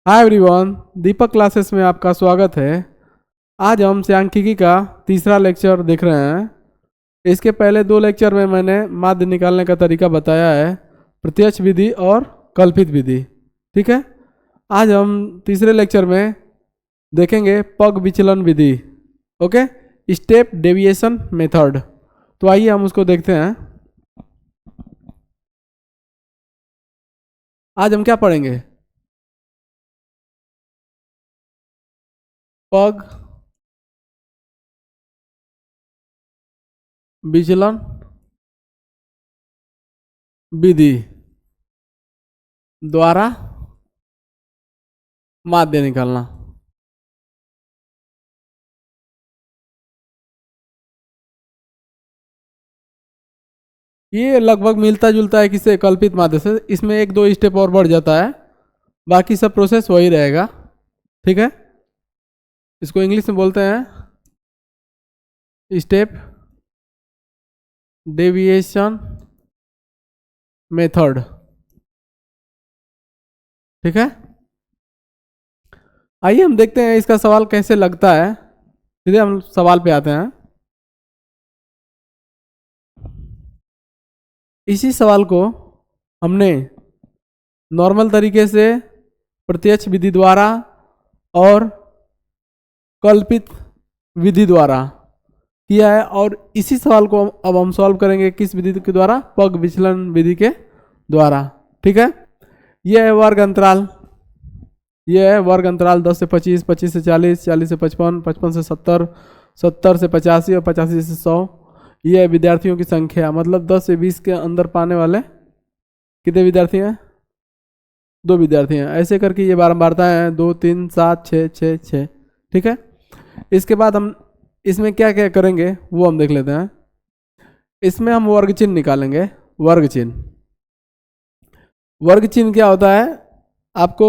Hi everyone, दीपक classes में आपका स्वागत है। आज हम सांख्यिकी का तीसरा लेक्चर देख रहे हैं। इसके पहले दो लेक्चर में मैंने माध्य निकालने का तरीका बताया है, प्रत्यक्ष विधि और कल्पित विधि। ठीक है, आज हम तीसरे लेक्चर में देखेंगे पग विचलन विधि। Okay, step deviation method. तो आइए हम उसको देखते हैं। आज हम क्या पढ़ेंगे? पग विचलन विधि द्वारा माध्य निकालना। ये लगभग मिलता जुलता है किससे? कल्पित माध्य से। इसमें एक दो स्टेप और बढ़ जाता है, बाकी सब प्रोसेस वही रहेगा। ठीक है, इसको इंग्लिश में बोलते हैं स्टेप डेविएशन मेथड। ठीक है, आइए हम देखते हैं इसका सवाल कैसे लगता है। सीधे हम सवाल पे आते हैं। इसी सवाल को हमने नॉर्मल तरीके से प्रत्यक्ष विधि द्वारा और कल्पित विधि द्वारा किया है, और इसी सवाल को अब हम सॉल्व करेंगे किस विधि के द्वारा? पग विचलन विधि के द्वारा। ठीक है, यह है वर्ग अंतराल। यह है वर्ग अंतराल 10 से 25, 25 से 40, 40 से 55, 55 से 70, 70 से 85 और 85 से 100। यह है विद्यार्थियों की संख्या, मतलब 10 से 20 के अंदर पाने वाले कितने विद्यार्थी हैं? 2 विद्यार्थी हैं। ऐसे करके ये बारंबारता है 2, 3, 7, 6, 6, 6। ठीक है, इसके बाद हम इसमें क्या क्या करेंगे वो हम देख लेते हैं। इसमें हम वर्ग चिन्ह निकालेंगे। वर्ग चिन्ह, वर्ग चिन्ह क्या होता है आपको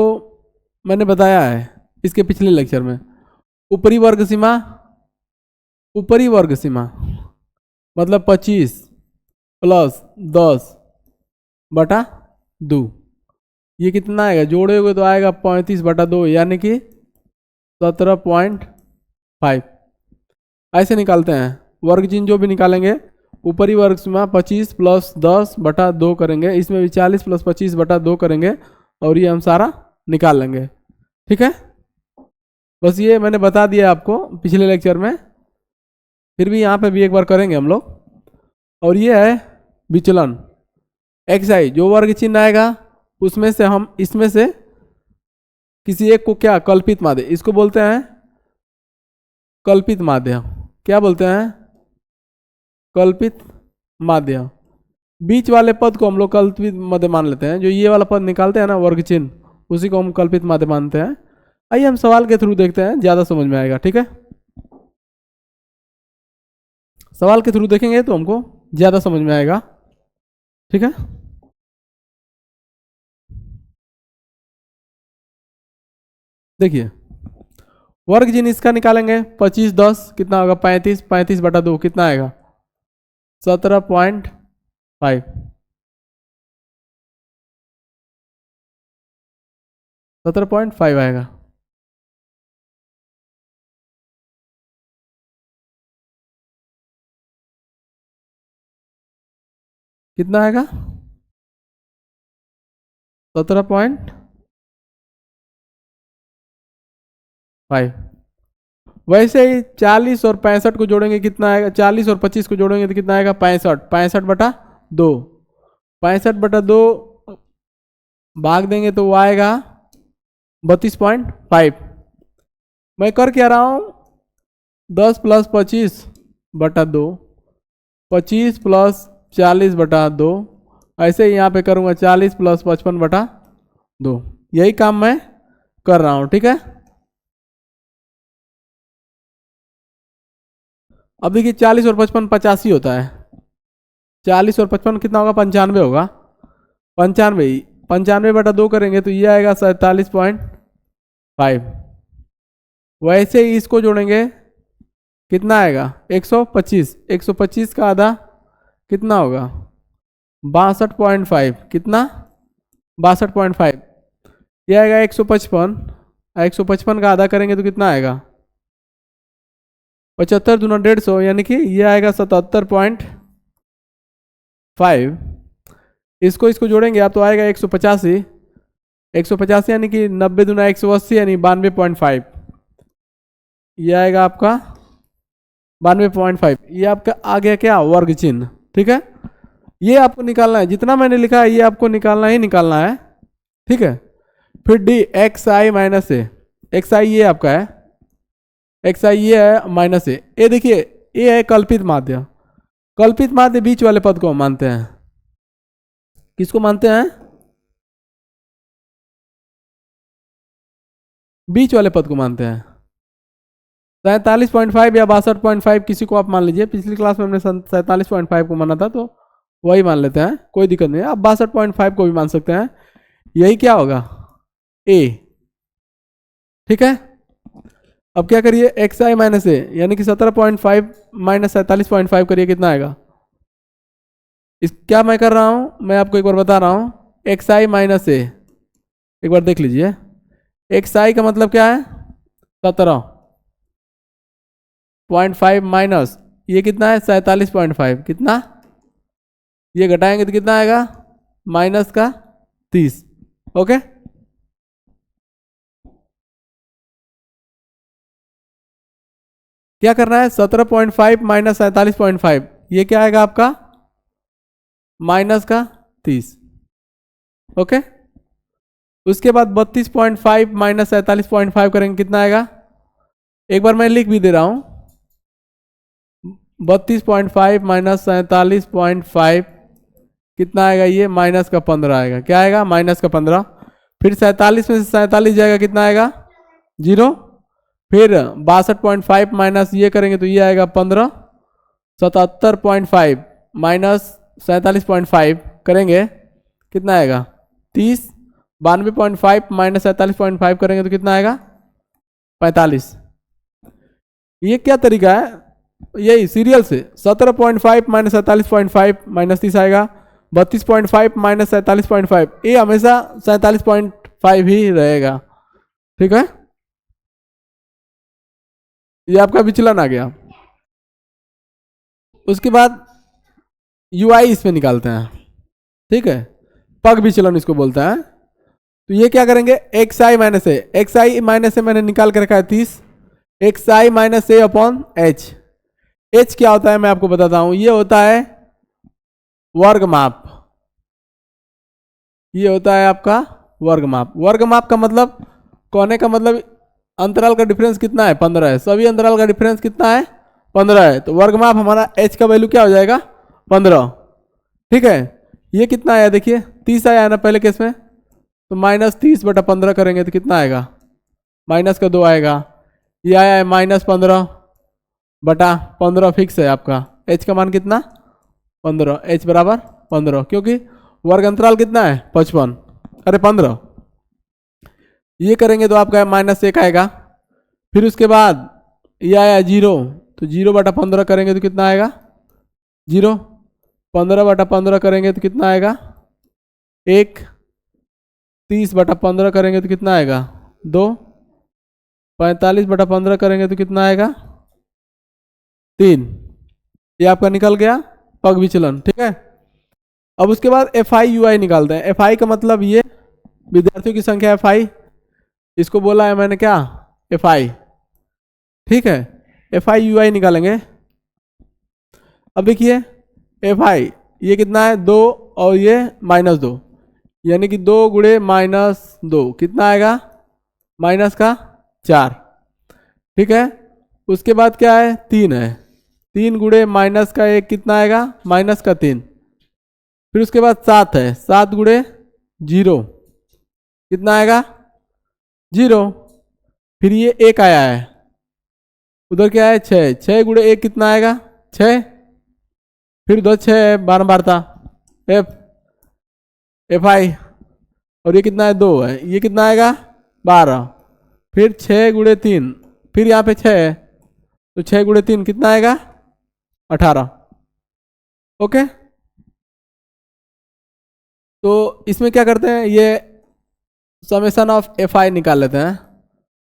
मैंने बताया है इसके पिछले लेक्चर में। ऊपरी वर्ग सीमा, ऊपरी वर्ग सीमा मतलब 25 प्लस 10 बटा 2। ये कितना आएगा? जोड़ोगे तो आएगा 35 बटा 2, यानी कि 17.5। ऐसे निकालते हैं वर्ग चिन्ह। जो भी निकालेंगे ऊपरी वर्ग सीमा 25 प्लस 10 बटा 2 करेंगे, इसमें भी 40 प्लस 25 बटा 2 करेंगे, और ये हम सारा निकाल लेंगे। ठीक है, बस ये मैंने बता दिया आपको पिछले लेक्चर में, फिर भी यहाँ पे भी एक बार करेंगे हम लोग। और ये है विचलन xi। जो वर्ग चिन्ह आएगा उसमें से हम इसमें से किसी एक को क्या कल्पित माध्य, इसको बोलते हैं कल्पित माध्य। क्या बोलते हैं? कल्पित माध्य। बीच वाले पद को हम लोग कल्पित माध्य मान लेते हैं। जो ये वाला पद निकालते हैं ना वर्ग चिन्ह, उसी को हम कल्पित माध्य मानते हैं। आइए हम सवाल के थ्रू देखते हैं, ज्यादा समझ में आएगा। ठीक है, सवाल के थ्रू देखेंगे तो हमको ज्यादा समझ में आएगा। ठीक है, देखिए वर्ग चिन्ह इसका निकालेंगे। 25 10 कितना होगा? 35, 35 बटा 2 कितना आएगा? 17.5। 17.5 आएगा। कितना आएगा? 17.5। वैसे ही 40 और 65 को जोड़ेंगे कितना आएगा? 40 और 25 को जोड़ेंगे तो कितना आएगा? 65। 65 बटा 2, 65 बटा 2 भाग देंगे तो वो आएगा 32.5। मैं कर क्या रहा हूँ? 10 प्लस 25 बटा 2, 25 प्लस 40 बटा 2, ऐसे ही यहाँ पे करूँगा 40 प्लस 55 बटा 2। यही काम मैं कर रहा हूँ। ठीक है, अब देखिए 40 और 55 85 होता है। 40 और 55 कितना होगा? 95 होगा। 95, 95 बटा 2 करेंगे तो ये आएगा 47.5। वैसे ही इसको जोड़ेंगे कितना आएगा? 125। 125 का आधा कितना होगा? 62.5। कितना? 62.5। ये आएगा 155। 155 का आधा करेंगे तो कितना आएगा? 75 दूना 150, यानी कि ये आएगा 77.5। इसको इसको जोड़ेंगे आप तो आएगा 185। 185 यानी कि 90 दूना 180 यानी 92.5। ये आएगा आपका 92.5। ये आपका आ गया क्या? वर्ग चिन्ह। ठीक है, ये आपको निकालना है, जितना मैंने लिखा है ये आपको निकालना ही निकालना है। ठीक है, फिर D x I minus A. X आई ये आपका है, एक्स आई ये है माइनस ए। ए देखिए, ए है कल्पित माध्य। कल्पित माध्य बीच वाले पद को हम मानते हैं। किसको मानते हैं? बीच वाले पद को मानते हैं। 47.5 या 62.5 किसी को आप मान लीजिए। पिछली क्लास में हमने 47.5 को माना था तो वही मान लेते हैं, कोई दिक्कत नहीं है। आप 62.5 को भी मान सकते हैं। यही क्या होगा? ए। ठीक है, अब क्या करिए? एक्स आई माइनस ए, यानी कि 17.5 माइनस 47.5 करिए, कितना आएगा? इस क्या मैं कर रहा हूं, मैं आपको एक बार बता रहा हूं। एक्स आई माइनस ए, एक बार देख लीजिए। एक्स आई का मतलब क्या है? 17.5 माइनस ये कितना है? 47.5। कितना? ये घटाएंगे तो कितना आएगा? माइनस का 30। ओके, क्या करना है? 17.5 माइनस 47.5, ये क्या आएगा आपका? माइनस का 30। ओके, उसके बाद 32.5 माइनस 47.5 करेंगे, कितना आएगा? एक बार मैं लिख भी दे रहा हूं। 32.5 माइनस 47.5 कितना आएगा? ये माइनस का 15 आएगा। क्या आएगा? माइनस का 15। फिर 47 में से 47 जाएगा, कितना आएगा? 0। फिर 62.5 माइनस ये करेंगे तो ये आएगा 15। 77.5 माइनस 47.5 करेंगे, कितना आएगा? 30। 92.5 माइनस 47.5 करेंगे तो कितना आएगा? 45। ये क्या तरीका है? यही सीरियल से 17.5 माइनस 47.5 माइनस 30 आएगा। 32.5 माइनस 47.5, ये हमेशा 47.5 ही रहेगा। ठीक है, ये आपका विचलन आ गया। उसके बाद यू आई इसमें निकालते हैं। ठीक है, पग विचलन इसको बोलते हैं। तो ये क्या करेंगे? X I minus A. X I minus ए मैंने निकाल के रखा है 30। X I minus A upon H. H क्या होता है मैं आपको बताता हूं। ये होता है वर्ग माप। ये होता है आपका वर्ग माप। वर्ग माप का मतलब, कहने का मतलब अंतराल का डिफरेंस कितना है? 15 है। सभी अंतराल का डिफरेंस कितना है? 15 है। तो वर्ग माप हमारा एच का वैल्यू क्या हो जाएगा? 15। ठीक है, ये कितना आया? देखिए 30 आया ना पहले केस में, तो माइनस 30 बटा 15 करेंगे तो कितना आएगा? माइनस का 2 आएगा। ये आया है माइनस 15 बटा 15 फिक्स है आपका। एच का मान कितना? 15। एच बराबर 15, क्योंकि वर्ग अंतराल कितना है? 55। अरे 15। ये करेंगे तो आपका माइनस 1 आएगा। फिर उसके बाद ये आया 0, तो 0 बटा 15 करेंगे तो कितना आएगा? 0। 15 बटा 15 करेंगे तो कितना आएगा? 1। 30 बटा 15 करेंगे तो कितना आएगा? 2। 45 बटा 15 करेंगे तो कितना आएगा? 3। ये आपका निकल गया पग विचलन। ठीक है, अब उसके बाद एफ आई यू आई निकालते हैं। एफ आई का मतलब ये विद्यार्थियों की संख्या एफ आई, इसको बोला है मैंने क्या? F I. ठीक है, एफ आई यू आई निकालेंगे। अब देखिए एफ आई ये कितना है? 2 और ये -2, यानी कि 2 गुणे -2 कितना आएगा? माइनस का 4। ठीक है, उसके बाद क्या है? 3 है। 3 गुणे माइनस का 1 कितना आएगा? माइनस का 3। फिर उसके बाद 7 है। 7 गुणे 0 कितना आएगा? 0। फिर ये 1 आया है, उधर क्या है? 6। 6 गुणे 1 कितना आएगा? 6। फिर उधर 6 है, 12 बारता एफ एफ आई, और ये कितना है? 2 है। ये कितना आएगा? 12। फिर 6 गुणे 3, फिर यहाँ पे 6 है, तो 6 गुणे 3 कितना आएगा? 18। ओके, तो इसमें क्या करते हैं? ये समेसन ऑफ एफ आई निकाल लेते हैं।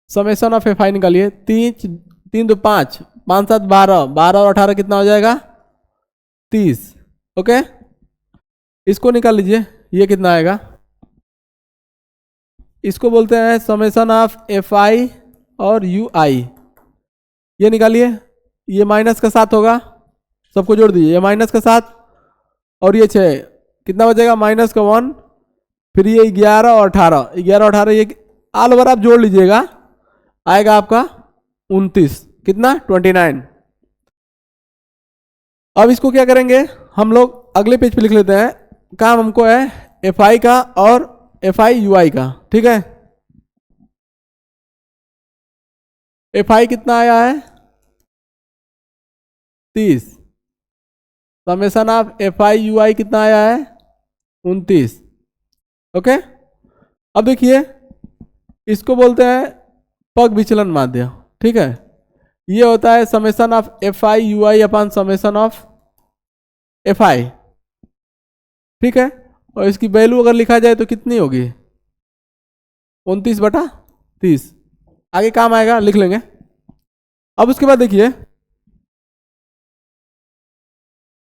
समेसन ऑफ एफ आई निकालिए। 3 2 5, 5 7 12, 12 और 18 कितना हो जाएगा? 30। ओके, इसको निकाल लीजिए, ये कितना आएगा? इसको बोलते हैं समेसन ऑफ एफ आई और यू आई। ये निकालिए, ये माइनस का 7 होगा, सबको जोड़ दीजिए, ये माइनस का 7 और ये 6, कितना बचेगा? माइनस का 1, फिर ये 11 और 18, 11 और 18 ये ऑल ओवर आप जोड़ लीजिएगा, आएगा आपका 29। कितना? 29। अब इसको क्या करेंगे हम लोग? अगले पेज पे लिख लेते हैं। काम हमको है एफ आई का और एफ आई यू आई का, ठीक है। एफ आई कितना आया है? 30। Summation of F I U I कितना आया है? 29। ओके, अब देखिए, इसको बोलते हैं पग विचलन माध्य, ठीक है। ये होता है summation of F I U I upon summation of F आई, ठीक है। और इसकी वैल्यू अगर लिखा जाए तो कितनी होगी? 29/30। आगे काम आएगा, लिख लेंगे। अब उसके बाद देखिए,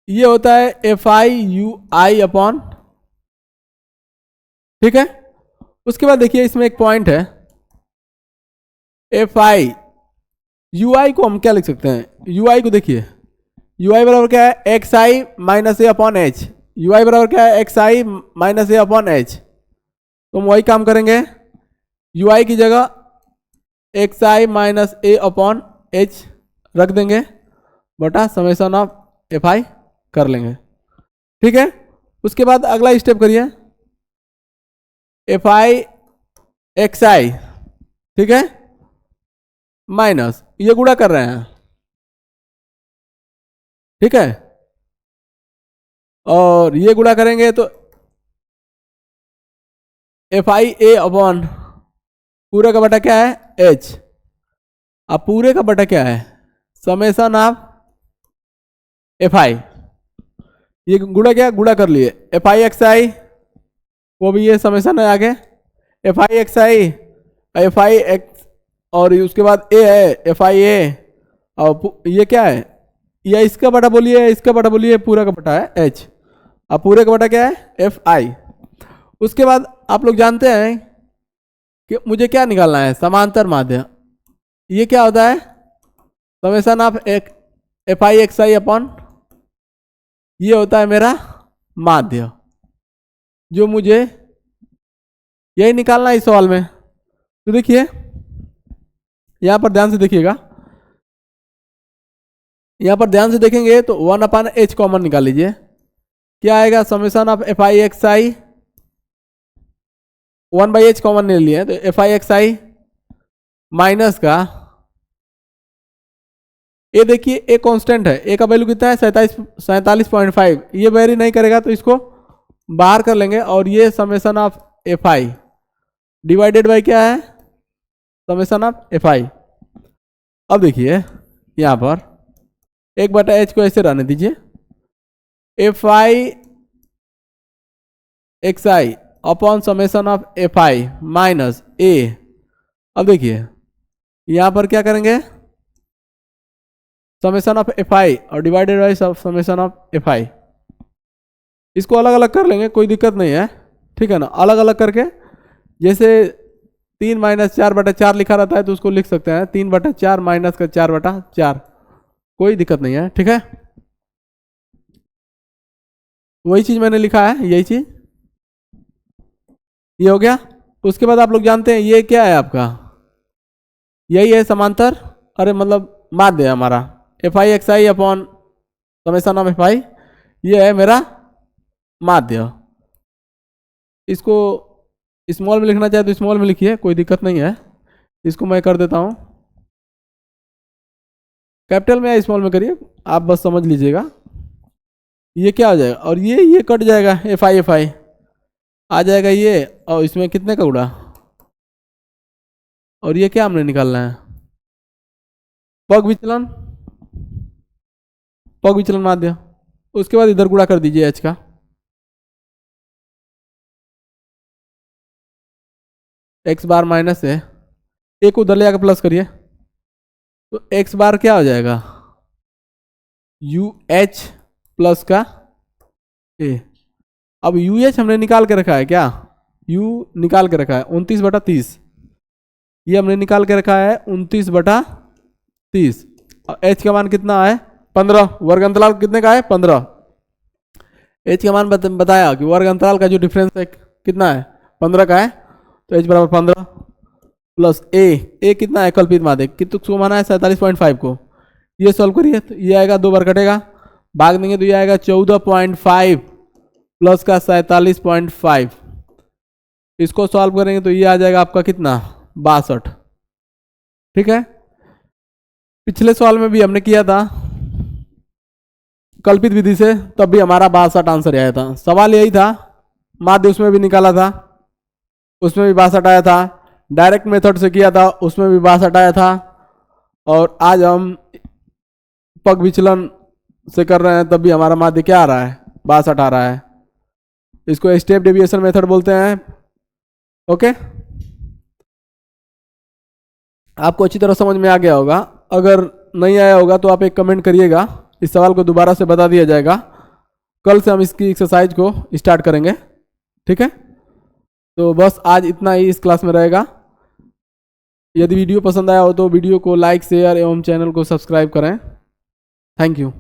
ये होता है F I U I upon, ठीक है। उसके बाद देखिए, इसमें एक पॉइंट है, एफ आई यू आई को हम क्या लिख सकते हैं? यू आई को देखिए, यू आई बराबर क्या है? X I minus A upon H. U I बराबर क्या है? X I minus A upon H. तो हम वही काम करेंगे, यू आई की जगह X I minus A upon H रख देंगे, बटा समेसन ऑफ एफ आई कर लेंगे, ठीक है। उसके बाद अगला स्टेप करिए, एफ आई एक्स आई, ठीक है, माइनस ये गुणा कर रहे हैं, ठीक है, और ये गुणा करेंगे तो एफ आई ए अपॉन पूरे का बटा क्या है? एच। अब पूरे का बटा क्या है? समेसन ऑफ एफ आई। ये गुणा क्या? गुणा कर लिए, एफ आई एक्स आई, वो भी ये समेसन है आगे, F I X I, F I x, और उसके बाद ए है एफ आई ए, और ये क्या है? या इसका बटा बोलिए, इसका बटा बोलिए, पूरा का बटा है एच। अब पूरे का बटा क्या है? F I. उसके बाद आप लोग जानते हैं कि मुझे क्या निकालना है? समांतर माध्य। ये क्या होता है? Summation of F I X I upon, ये होता है मेरा माध्य, जो मुझे यही निकालना है इस सवाल में। तो देखिए, यहां पर ध्यान से देखिएगा, यहां पर ध्यान से देखेंगे तो 1/h कॉमन निकाल लीजिए, क्या आएगा? Summation of F I X I, 1/h common ले लिए तो F I X I minus का, ये देखिए ए कांस्टेंट है, ए का वैल्यू कितना है? 47.5। ये वेरी नहीं करेगा तो इसको बाहर कर लेंगे, और ये summation of F I divided by क्या है? Summation of F I. अब देखिए यहां पर 1/h को ऐसे रहने दीजिए, F I X I upon summation of F I minus A. अब देखिए यहां पर क्या करेंगे? समेसन ऑफ एफ आई और divided by summation of F आई। इसको अलग अलग कर लेंगे, कोई दिक्कत नहीं है, ठीक है ना। अलग अलग करके, जैसे 3 - 4/4 लिखा रहता है तो उसको लिख सकते हैं 3/4 माइनस का 4/4, कोई दिक्कत नहीं है, ठीक है। वही चीज मैंने लिखा है, यही चीज, ये हो गया। उसके बाद आप लोग जानते हैं ये क्या है आपका? यही है समांतर, अरे मतलब माध्य है हमारा, F I X I upon summation of F आई, ये है मेरा माध्य। इसको स्मॉल में लिखना चाहे तो स्मॉल में लिखिए, कोई दिक्कत नहीं है। इसको मैं कर देता हूं कैपिटल में या स्मॉल में करिए, आप बस समझ लीजिएगा। ये क्या हो जाएगा? और ये कट जाएगा, एफ आई आ जाएगा ये, और इसमें कितने का उड़ा, और ये क्या हमने निकालना है? पग विचलन, पग विचलन माध्य। उसके बाद इधर गुणा कर दीजिए एच का, एक्स बार माइनस ए, ए को उधर ले आकर प्लस करिए तो एक्स बार क्या हो जाएगा, यू एच प्लस का ए। अब यू एच हमने निकाल के रखा है क्या, यू निकाल के रखा है 29/30, ये हमने निकाल के रखा है 29/30। और एच का मान कितना है 15, वर्ग अंतराल कितने का है 15। एच का मान बताया कि वर्ग अंतराल का जो डिफरेंस है कितना है 15 का है, तो एच बराबर 15 प्लस ए कितना है कल्पित माध्य कितने को माना है 47.5 को, ये सॉल्व करिए तो ये आएगा 2 बार कटेगा, भाग देंगे तो ये आएगा 14.5 प्लस का 47.5, इसको सॉल्व करेंगे तो ये आ जाएगा आपका कितना 62। ठीक है, पिछले सवाल में भी हमने किया था कल्पित विधि से, तब भी हमारा 62 आंसर आया था। सवाल यही था, माध्य उसमें भी निकाला था, उसमें भी 62 आया था, डायरेक्ट मेथड से किया था उसमें भी 62 आया था, और आज हम पग विचलन से कर रहे हैं तब भी हमारा माध्य क्या आ रहा है 62 आ रहा है। इसको स्टेप डेविएशन मेथड बोलते हैं। ओके, आपको अच्छी तरह समझ में आ गया होगा, अगर नहीं आया होगा तो आप एक कमेंट करिएगा, इस सवाल को दोबारा से बता दिया जाएगा। कल से हम इसकी एक्सरसाइज को स्टार्ट करेंगे। ठीक है, तो बस आज इतना ही इस क्लास में रहेगा। यदि वीडियो पसंद आया हो तो वीडियो को लाइक शेयर एवं चैनल को सब्सक्राइब करें। Thank you.